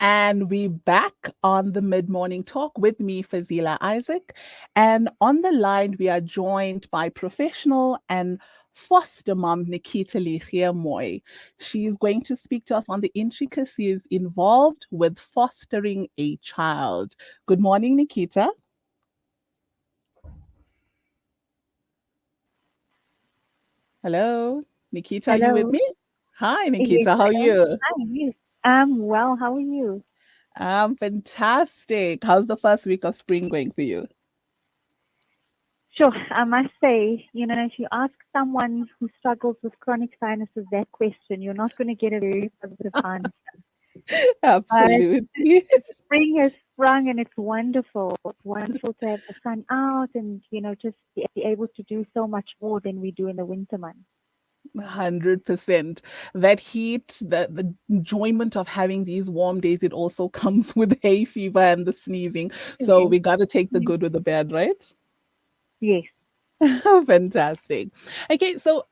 And we back on the mid-morning talk with me, Fazila Isaac. And on the line, we are joined by professional and foster mom Nakitah Leigh Geemooi. She's going to speak to us on the intricacies involved with fostering a child. Good morning, Nakitah. Hello, Nakitah, are you with Hello. me? Hi, Yes, Nakitah, how are I am. you? Hi, yes. I'm well. How are you? I'm fantastic. How's the first week of spring going for you? Sure. I must say, if you ask someone who struggles with chronic sinuses that question, you're not going to get a very positive answer. But Absolutely. spring has sprung and it's wonderful. It's wonderful to have the sun out and, just be able to do so much more than we do in the winter months. 100%. That heat, the enjoyment of having these warm days, it also comes with hay fever and the sneezing. So Yes. we got to take the Mhm. good with the bad, right? Yes. Fantastic. Okay, so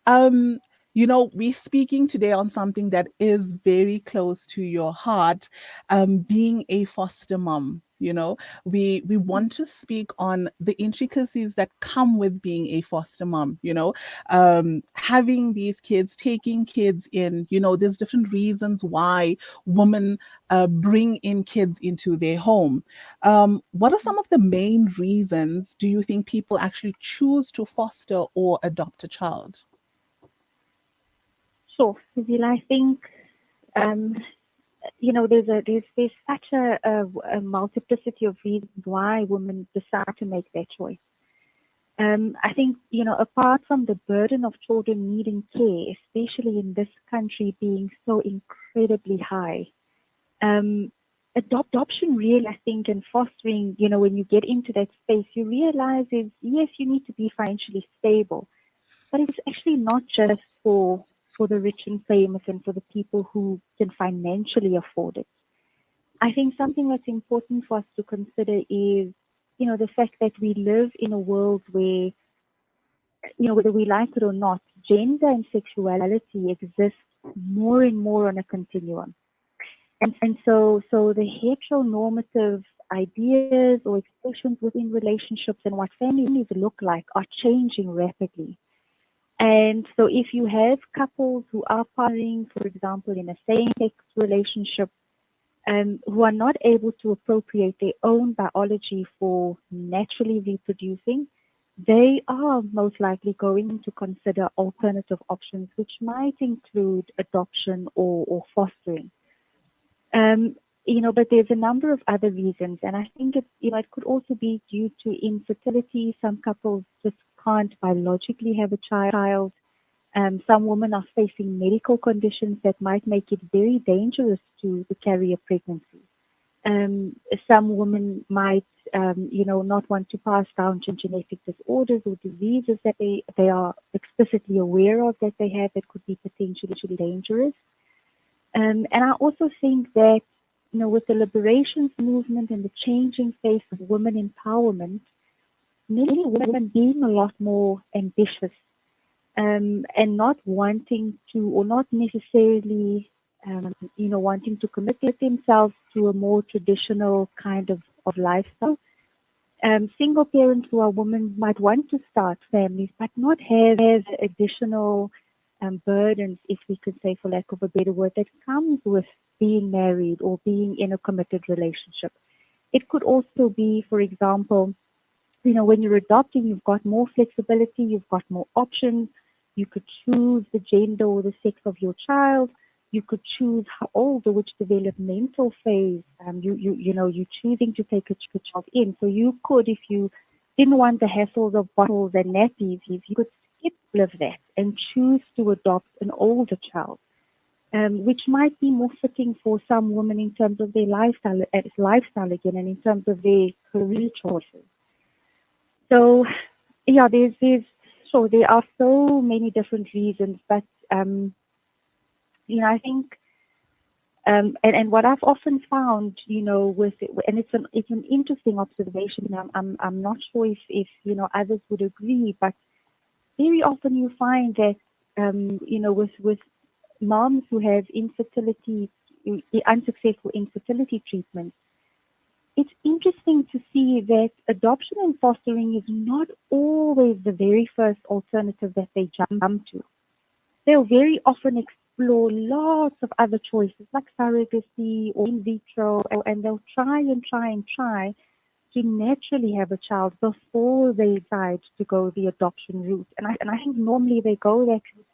we're speaking today on something that is very close to your heart, being a foster mom. We want to speak on the intricacies that come with being a foster mom, having these kids, taking kids in, there's different reasons why women bring in kids into their home. What are some of the main reasons do you think people actually choose to foster or adopt a child? Sure. Fazil, I think um, there's such a multiplicity of reasons why women decide to make that choice. I think apart from the burden of children needing care, especially in this country being so incredibly high, um, adoption really, I think, and fostering, when you get into that space, you realize is yes, you need to be financially stable, but it's actually not just for the rich and famous and for the people who can financially afford it. I think something that's important for us to consider is, the fact that we live in a world where, whether we like it or not, gender and sexuality exist more and more on a continuum. And so the heteronormative ideas or expressions within relationships and what families look like are changing rapidly. And so if you have couples who are partnering, for example, in a same-sex relationship, who are not able to appropriate their own biology for naturally reproducing, they are most likely going to consider alternative options, which might include adoption or fostering. Um, but there's a number of other reasons, and I think it could also be due to infertility. Some couples just can't biologically have a child. Some women are facing medical conditions that might make it very dangerous to carry a pregnancy. Um, some women might, not want to pass down genetic disorders or diseases that they are explicitly aware of that they have that could be potentially dangerous. And I also think that, with the liberations movement and the changing face of women empowerment, many women being a lot more ambitious and not wanting to, or not necessarily, wanting to commit themselves to a more traditional kind of lifestyle. Single parents who are women might want to start families, but not have additional burdens, if we could say, for lack of a better word, that comes with being married or being in a committed relationship. It could also be, for example, when you're adopting, you've got more flexibility, you've got more options. You could choose the gender or the sex of your child. You could choose how old or which developmental phase you're choosing to take a child in. So you could, if you didn't want the hassles of bottles and nappies, you could skip all of that and choose to adopt an older child, which might be more fitting for some women in terms of their lifestyle again, and in terms of their career choices. So, yeah, there are so many different reasons, but I think, and what I've often found, with it, and it's an interesting observation. I'm not sure if others would agree, but very often you find that with moms who have unsuccessful infertility treatments, it's interesting to see that adoption and fostering is not always the very first alternative that they jump to. They'll very often explore lots of other choices like surrogacy or in vitro, and they'll try and try and try to naturally have a child before they decide to go the adoption route. And I think normally they go that route,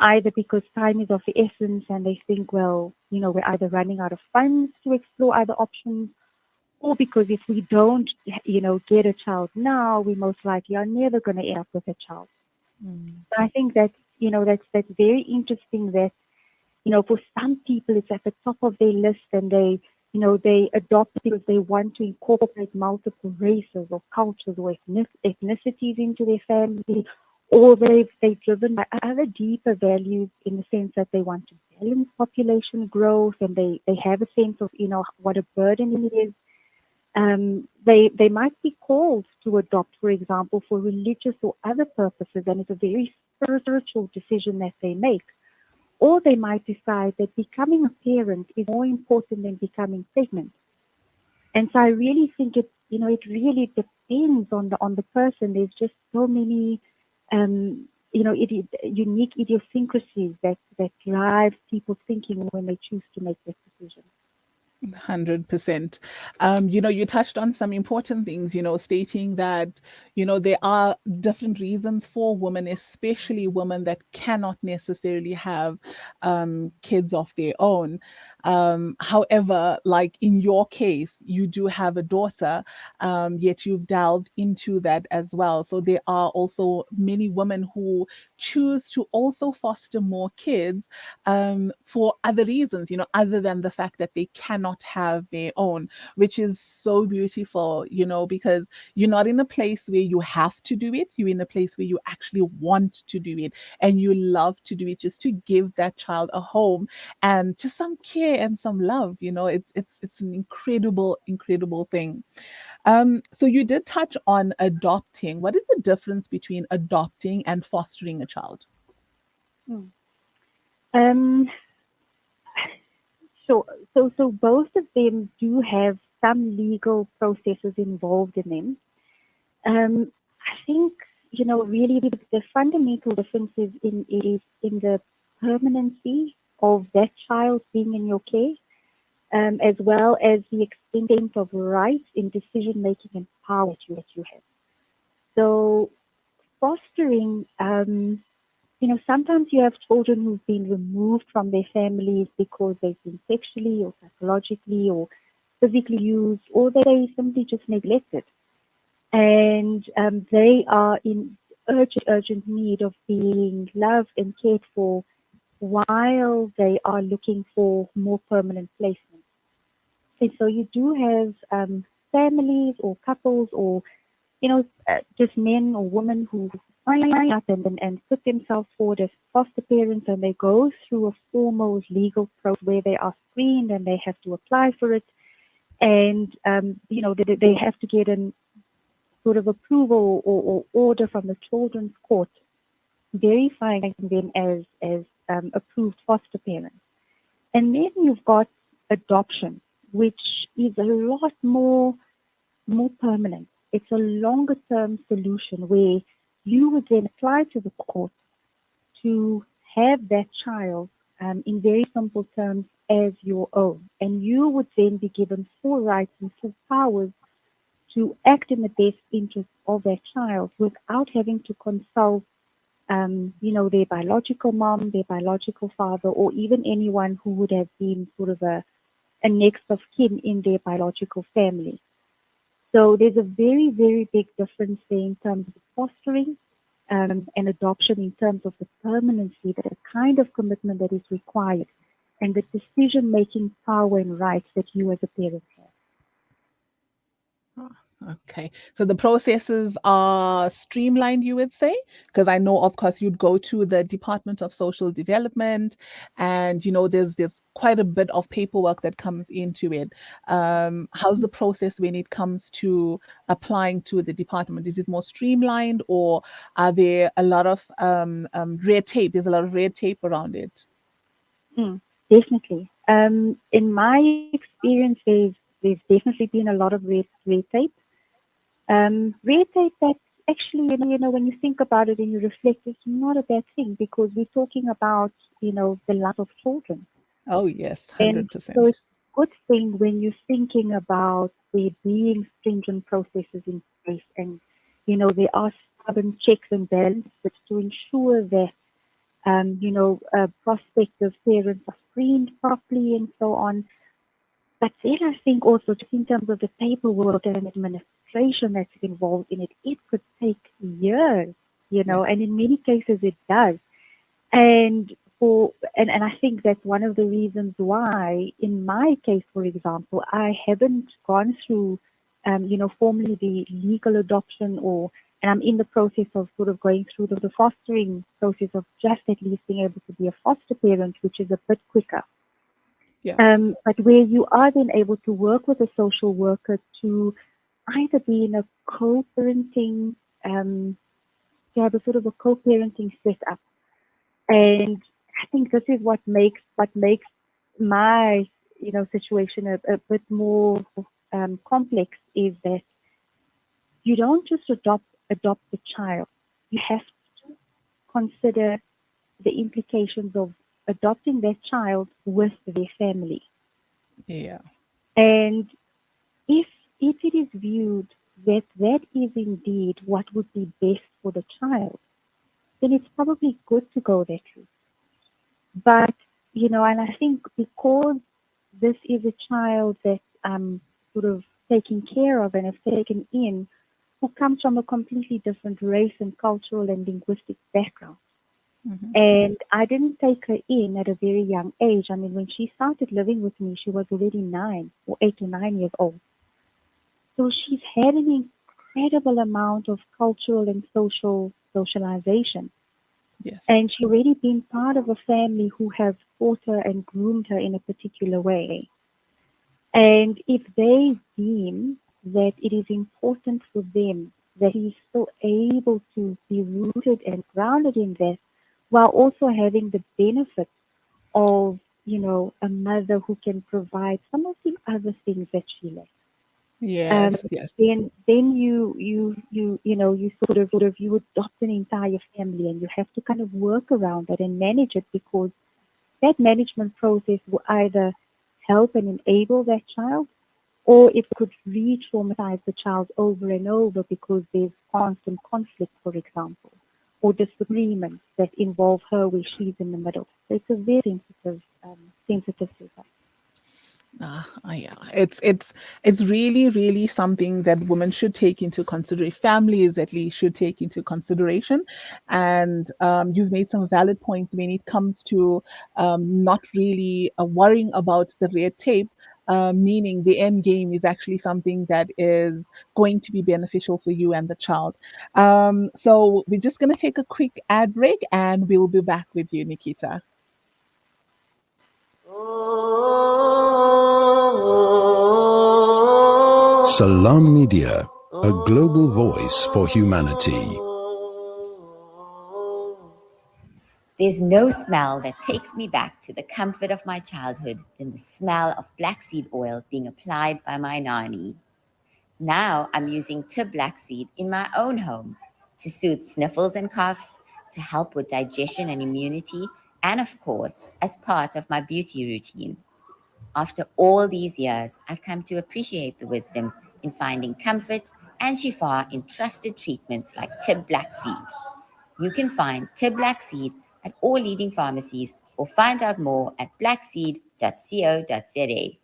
either because time is of the essence and they think, well, we're either running out of funds to explore other options, or because if we don't, get a child now, we most likely are never going to end up with a child. Mm. So I think that's very interesting that, for some people it's at the top of their list and they adopt because they want to incorporate multiple races or cultures or ethnicities into their family, or they're driven by other deeper values in the sense that they want to balance population growth and they have a sense of, what a burden it is. They might be called to adopt, for example, for religious or other purposes, and it's a very spiritual decision that they make. Or they might decide that becoming a parent is more important than becoming pregnant. And so I really think it really depends on the person. There's just so many, unique idiosyncrasies that drive people's thinking when they choose to make this decision. 100%. You touched on some important things, stating that, there are different reasons for women, especially women that cannot necessarily have kids of their own. However, like in your case, you do have a daughter, yet you've delved into that as well. So there are also many women who choose to also foster more kids for other reasons, other than the fact that they cannot have their own, which is so beautiful, because you're not in a place where you have to do it. You're in a place where you actually want to do it and you love to do it just to give that child a home and just some care and some love. It's an incredible thing. So you did touch on adopting. What is the difference between adopting and fostering a child? Hmm. Um, Sure. So both of them do have some legal processes involved in them. I think, really the fundamental difference is in the permanency of that child being in your care, as well as the extent of rights in decision making and power that you have. So fostering, sometimes you have children who've been removed from their families because they've been sexually or psychologically or physically used, or they simply just neglected. And they are in urgent need of being loved and cared for while they are looking for more permanent placement. And so you do have families or couples or just men or women who sign up and put themselves forward as foster parents, and they go through a formal legal process where they are screened and they have to apply for it, and they have to get an sort of approval or order from the children's court verifying them as approved foster parents. And then you've got adoption, which is a lot more permanent. It's a longer term solution where you would then apply to the court to have that child in very simple terms as your own. And you would then be given full rights and full powers to act in the best interest of that child without having to consult, their biological mom, their biological father, or even anyone who would have been sort of a next of kin in their biological family. So there's a very, very big difference there in terms of fostering and adoption in terms of the permanency, the kind of commitment that is required, and the decision-making power and rights that you as a parent have. Okay. So the processes are streamlined, you would say? Because I know, of course, you'd go to the Department of Social Development, and there's quite a bit of paperwork that comes into it. How's the process when it comes to applying to the department? Is it more streamlined, or are there a lot of red tape? There's a lot of red tape around it. Mm, definitely. In my experience, there's definitely been a lot of red tape. Red tape that's actually, when you think about it and you reflect, it's not a bad thing because we're talking about, the life of children. Oh, yes, And so it's 100%. a good thing when you're thinking about there being stringent processes in place and, there are stubborn checks and balances to ensure that, prospective parents are screened properly and so on. But then I think also just in terms of the paperwork and administration that's involved in it, it could take years, Yeah. and in many cases it does. And and I think that's one of the reasons why, in my case, for example, I haven't gone through, formally the legal adoption and I'm in the process of sort of going through the fostering process of just at least being able to be a foster parent, which is a bit quicker. Yeah. But where you are then able to work with a social worker to either be in a co-parenting, to have a sort of a co-parenting setup. And I think this is what makes my situation a bit more complex is that you don't just adopt the child. You have to consider the implications of adopting that child with their family. Yeah. And if if it is viewed that that is indeed what would be best for the child, then it's probably good to go that route. But and I think because this is a child that I'm sort of taking care of and have taken in, who comes from a completely different race and cultural and linguistic background. Hmm. And I didn't take her in at a very young age. I mean, when she started living with me, she was already 8 or 9 years old. So she's had an incredible amount of cultural and socialization. Yes. And she already been part of a family who have taught her and groomed her in a particular way. And if they deem that it is important for them that he's still able to be rooted and grounded in this while also having the benefit of, a mother who can provide some of the other things that she lacks. um, Yes. Yes. then you sort of you adopt an entire family and you have to kind of work around it and manage it because that management process will either help and enable that child or it could re-traumatize the child over and over because there's constant conflict, for example, or disagreements that involve her where she's in the middle. So it's a very sensitive subject. Yeah, it's really, really something that women should take into consideration. Families, at least, should take into consideration. And you've made some valid points when it comes to not really worrying about the red tape. Meaning the end game is actually something that is going to be beneficial for you and the child. So we're just going to take a quick ad break and we'll be back with you, Nikita. Salam Media, a global voice for humanity. There's no smell that takes me back to the comfort of my childhood than the smell of black seed oil being applied by my nanny. Now I'm using tib black seed in my own home to soothe sniffles and coughs, to help with digestion and immunity, and of course, as part of my beauty routine. After all these years, I've come to appreciate the wisdom in finding comfort and shifa in trusted treatments like tib black seed. You can find tib black seed at all leading pharmacies or find out more at blackseed.co.za.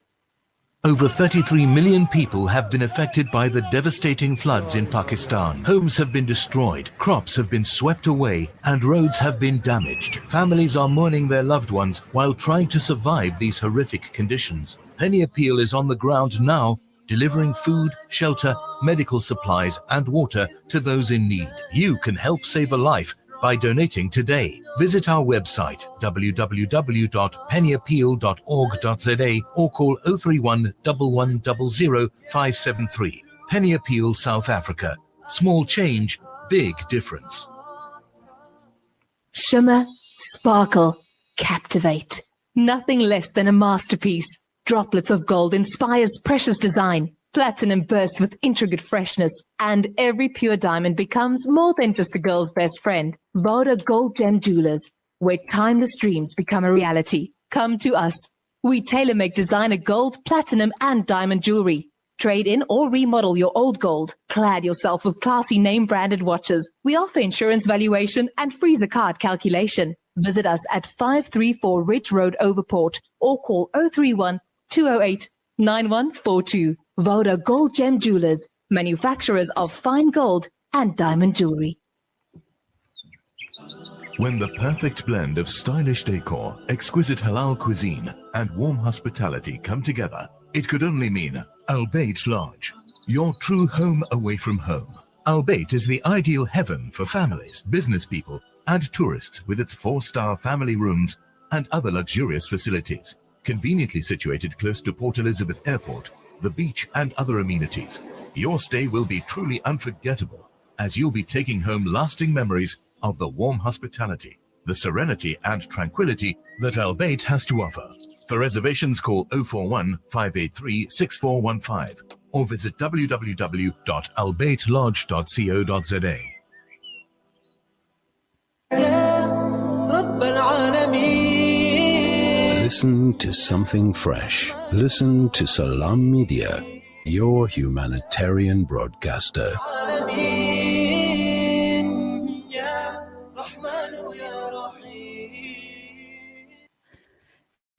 Over 33 million people have been affected by the devastating floods in Pakistan. Homes have been destroyed, crops have been swept away, and roads have been damaged. Families are mourning their loved ones while trying to survive these horrific conditions. Penny Appeal is on the ground now, delivering food, shelter, medical supplies, and water to those in need. You can help save a life by donating today. Visit our website www.pennyappeal.org.za or call 031 1100 573. Penny Appeal South Africa. Small change, big difference. Shimmer, sparkle, captivate. Nothing less than a masterpiece. Droplets of gold inspires precious design. Platinum bursts with intricate freshness, and every pure diamond becomes more than just a girl's best friend. Voda Gold Gem Jewelers, where timeless dreams become a reality. Come to us. We tailor-make designer gold, platinum, and diamond jewelry. Trade in or remodel your old gold. Clad yourself with classy name-branded watches. We offer insurance valuation and freezer card calculation. Visit us at 534 Ridge Road, Overport, or call 031 208 9142. Voda Gold Gem Jewelers, manufacturers of fine gold and diamond jewelry. When the perfect blend of stylish decor, exquisite halal cuisine, and warm hospitality come together, it could only mean Albeit Lodge, your true home away from home. Albeit is the ideal heaven for families, business people, and tourists with its 4-star family rooms and other luxurious facilities. Conveniently situated close to Port Elizabeth Airport, the beach, and other amenities, your stay will be truly unforgettable, as you'll be taking home lasting memories of the warm hospitality, the serenity and tranquility that Albeit has to offer. For reservations, call 041 583 6415 or visit www.albeitlodge.co.za. Listen to something fresh. Listen to Salam Media, your humanitarian broadcaster.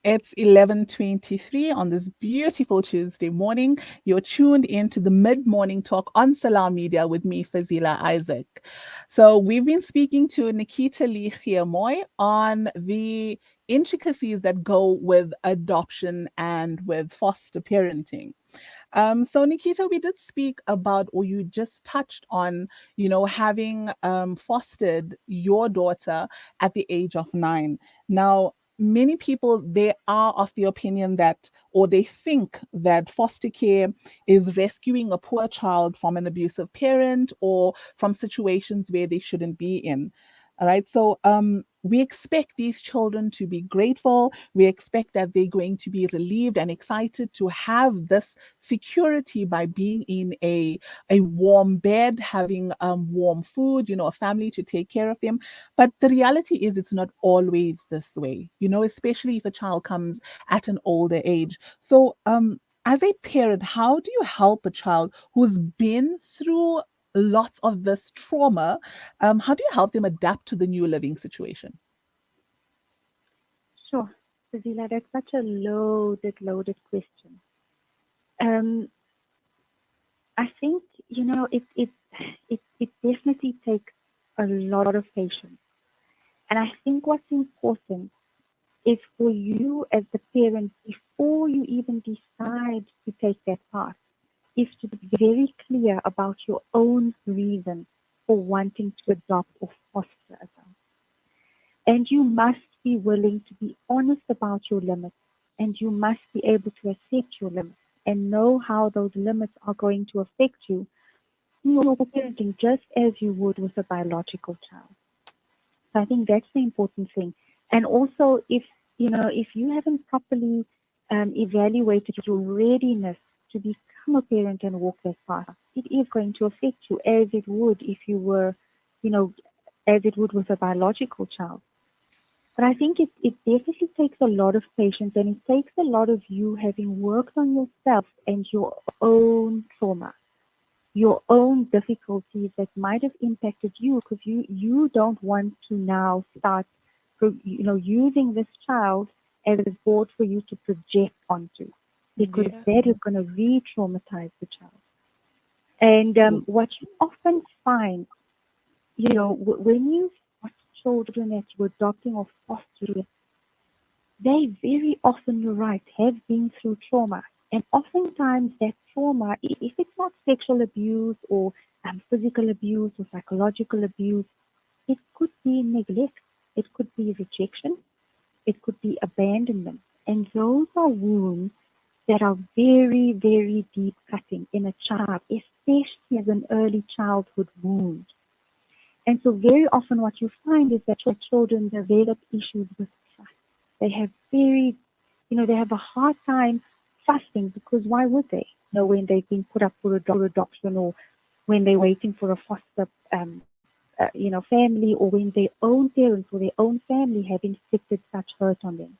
It's 11:23 on this beautiful Tuesday morning. You're tuned into the mid-morning talk on Salam Media with me, Fazila Isaac. So we've been speaking to Nakitah Leigh Geemooi on the intricacies that go with adoption and with foster parenting. So Nakitah, we did speak about, or you just touched on, having fostered your daughter at the age of 9. Now, many people, they are of the opinion that, or they think that foster care is rescuing a poor child from an abusive parent or from situations where they shouldn't be in. All right. So we expect these children to be grateful. We expect that they're going to be relieved and excited to have this security by being in a warm bed, having warm food, a family to take care of them. But the reality is it's not always this way, especially if a child comes at an older age. So as a parent, how do you help a child who's been through lots of this trauma? How do you help them adapt to the new living situation? Sure. Fazila, that's such a loaded question. I think, it definitely takes a lot of patience. And I think what's important is for you as the parent, before you even decide to take that path, is to be very clear about your own reason for wanting to adopt or foster a child. And you must be willing to be honest about your limits, and you must be able to accept your limits and know how those limits are going to affect you in your parenting, just as you would with a biological child. So I think that's the important thing. And also, if you haven't properly evaluated your readiness to become a parent and walk that path, it is going to affect you as it would if you were, as it would with a biological child. But I think it definitely takes a lot of patience, and it takes a lot of you having worked on yourself and your own trauma, your own difficulties that might have impacted you, because you don't want to now start, using this child as a board for you to project onto, because that is going to re-traumatize the child. And what you often find, when you foster children that you're adopting or fostering, they very often, you're right, have been through trauma. And oftentimes that trauma, if it's not sexual abuse or physical abuse or psychological abuse, it could be neglect, it could be rejection, it could be abandonment. And those are wounds that are very, very deep cutting in a child, especially as an early childhood wound. And so very often what you find is that your children develop issues with trust. They have they have a hard time trusting, because why would they? When they've been put up for adoption, or when they're waiting for a foster, family, or when their own parents or their own family have inflicted such hurt on them.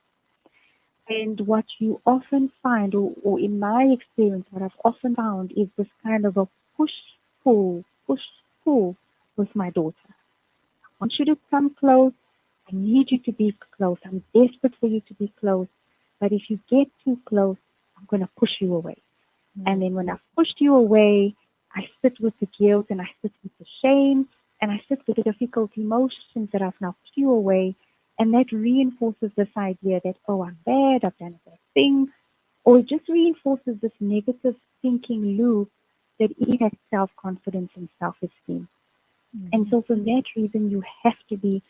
And what you often find, or in my experience, what I've often found is this kind of a push-pull with my daughter. I want you to come close. I need you to be close. I'm desperate for you to be close. But if you get too close, I'm going to push you away. Mm-hmm. And then when I've pushed you away, I sit with the guilt, and I sit with the shame, and I sit with the difficult emotions that I've now pushed you away. And that reinforces this idea that, oh, I'm bad, I've done a bad thing. Or it just reinforces this negative thinking loop that impacts self-confidence and self-esteem. Mm-hmm. And so for that reason, you have to be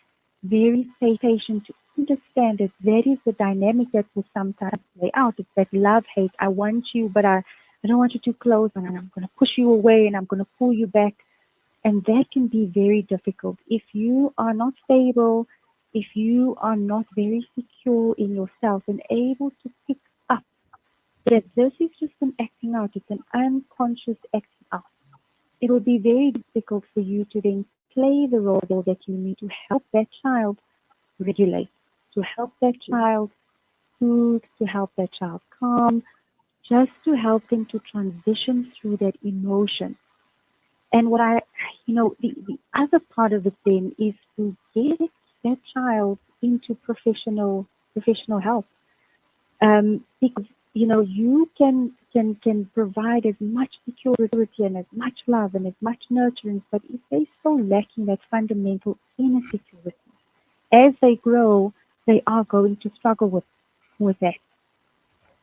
very patient to understand that is the dynamic that will sometimes play out. It's that love-hate. I want you, but I don't want you too close, and I'm going to push you away, and I'm going to pull you back. And that can be very difficult. If you are not stable, if you are not very secure in yourself and able to pick up that this is just an acting out, it's an unconscious acting out, it will be very difficult for you to then play the role that you need to help that child regulate, to help that child soothe, to help that child calm, just to help them to transition through that emotion. And what the other part of it then is to get that child into professional help, because you can provide as much security and as much love and as much nurturing, but if they're still lacking that fundamental inner security, as they grow, they are going to struggle with that.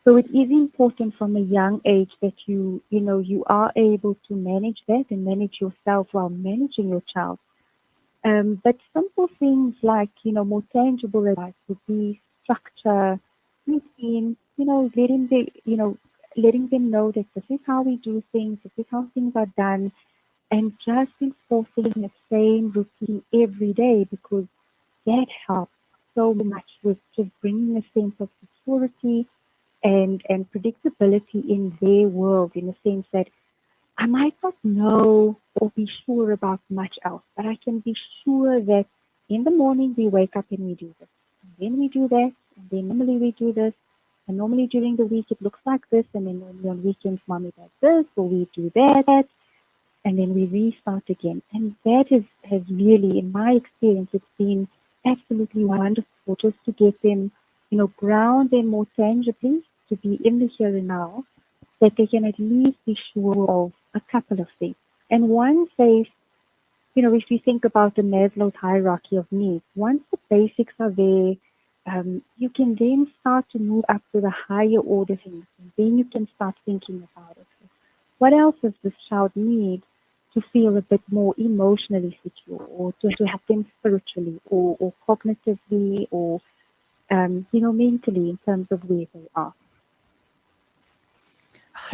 So it is important from a young age that you are able to manage that and manage yourself while managing your child. But simple things like, more tangible advice would be structure, routine, letting them know that this is how we do things, this is how things are done, and just enforcing the same routine every day, because that helps so much with just bringing a sense of security and predictability in their world, in the sense that I might not know or be sure about much else, but I can be sure that in the morning we wake up and we do this, and then we do that, and then normally we do this, and normally during the week it looks like this, and then normally on weekends mommy does this, or we do that, and then we restart again. And that has really, in my experience, it's been absolutely wonderful just to get them, ground them more tangibly, to be in the here and now, that they can at least be sure of a couple of things. And one says, if you think about the Maslow's hierarchy of needs, once the basics are there, you can then start to move up to the higher order things. And then you can start thinking about it. What else does this child need to feel a bit more emotionally secure, or to help them spiritually, or cognitively, or, mentally, in terms of where they are?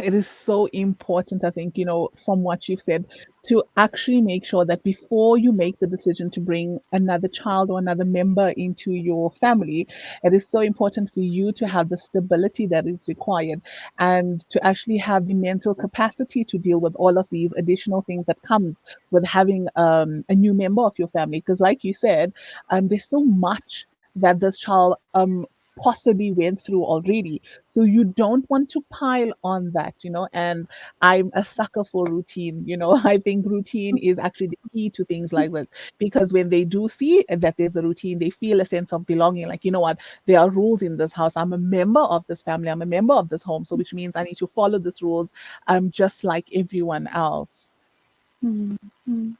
It is so important, I think, from what you've said, to actually make sure that before you make the decision to bring another child or another member into your family, it is so important for you to have the stability that is required, and to actually have the mental capacity to deal with all of these additional things that comes with having a new member of your family. Because like you said, there's so much that this child possibly went through already. So you don't want to pile on that, and I'm a sucker for routine. I think routine is actually the key to things like this, because when they do see that there's a routine, they feel a sense of belonging. Like, what, there are rules in this house. I'm a member of this family. I'm a member of this home. So which means I need to follow these rules. I'm just like everyone else. Mm-hmm.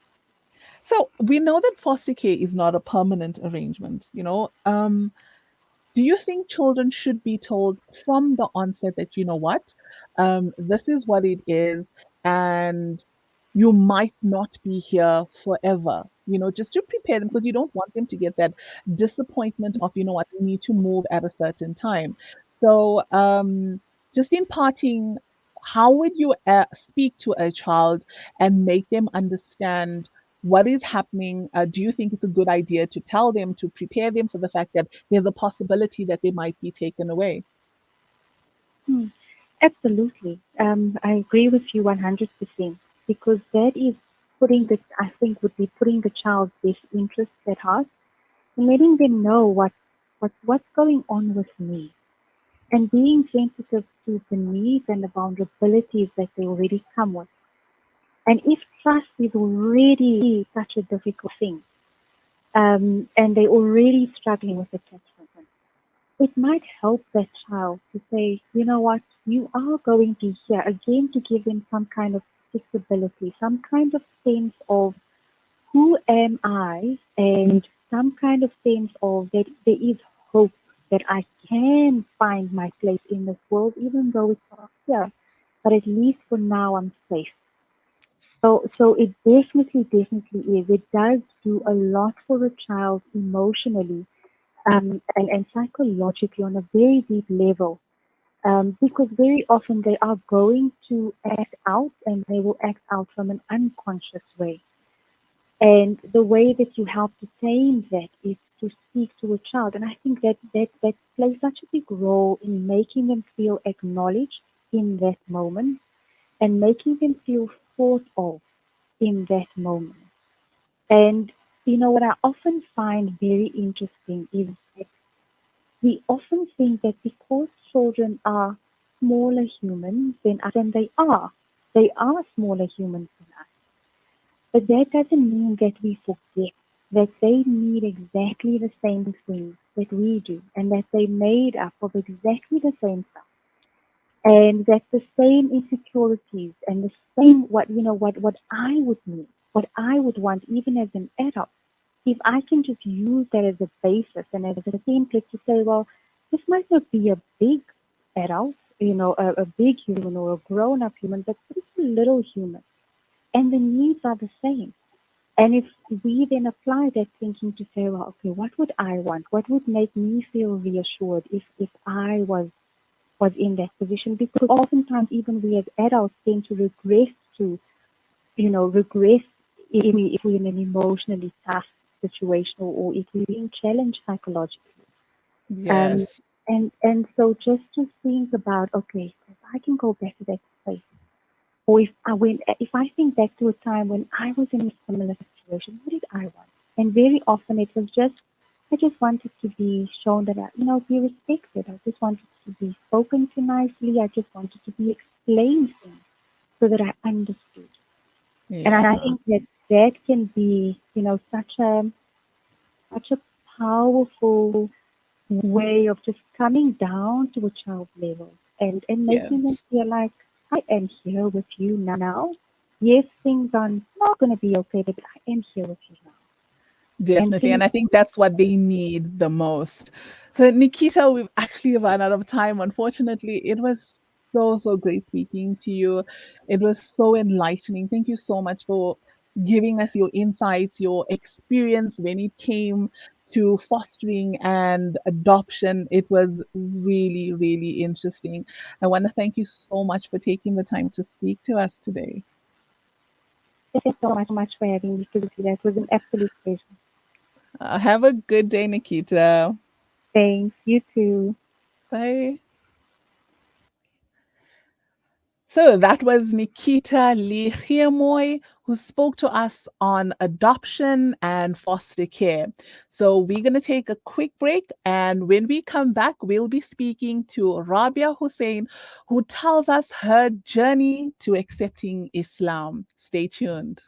So we know that foster care is not a permanent arrangement. do you think children should be told from the onset that, you know what, this is what it is, and you might not be here forever, just to prepare them, because you don't want them to get that disappointment of, you know what, we need to move at a certain time. So, just in parting, how would you speak to a child and make them understand what is happening? Do you think it's a good idea to tell them, to prepare them for the fact that there's a possibility that they might be taken away? Hmm. Absolutely. I agree with you 100% because that is I think, would be putting the child's best interests at heart and letting them know what's going on with me and being sensitive to the needs and the vulnerabilities that they already come with. And if trust is already such a difficult thing, and they're already struggling with attachment, it might help that child to say, you know what, you are going to hear, again, to give them some kind of flexibility, some kind of sense of who am I, and some kind of sense of that there is hope, that I can find my place in this world, even though it's not here. But at least for now, I'm safe. So it definitely is. It does do a lot for a child emotionally, and psychologically on a very deep level, because very often they are going to act out, and they will act out from an unconscious way. And the way that you help to tame that is to speak to a child. And I think that plays such a big role in making them feel acknowledged in that moment and making them feel thought of in that moment. And what I often find very interesting is that we often think that because children are smaller humans than they are smaller humans than us. But that doesn't mean that we forget that they need exactly the same things that we do, and that they're made up of exactly the same stuff, and that the same insecurities and the same what I would need, what I would want, even as an adult. If I can just use that as a basis and as a template to say, well, this might not be a big adult, a big human or a grown-up human, but it's a little human, and the needs are the same. And if we then apply that thinking to say, well, okay, what would I want? What would make me feel reassured if I was in that position? Because oftentimes even we as adults tend to regress if we're in an emotionally tough situation, or if we're being challenged psychologically. Um, Yes. and so just to think about, okay, if I can go back to that space, or if I think back to a time when I was in a similar situation, what did I want? And very often it was I just wanted to be shown that be respected. I just wanted to be spoken to nicely. I just wanted to be explained things so that I understood. And I Yeah. think that can be, such a powerful way of just coming down to a child's level and making them Yes. feel like I am here with you now. Yes, things are not going to be okay, but I am here with you now. And Definitely. things, And I think that's what they need the most. So, Nikita, we've actually run out of time. Unfortunately, it was so great speaking to you. It was so enlightening. Thank you so much for giving us your insights, your experience when it came to fostering and adoption. It was really interesting. I want to thank you so much for taking the time to speak to us today. thank you so much for having me, Susie. That was an absolute pleasure. Have a good day, Nikita. Thanks. You too. Bye. So that was Nakitah Leigh Geemooi, who spoke to us on adoption and foster care. So we're going to take a quick break. And when we come back, we'll be speaking to Rabia Hussein, who tells us her journey to accepting Islam. Stay tuned.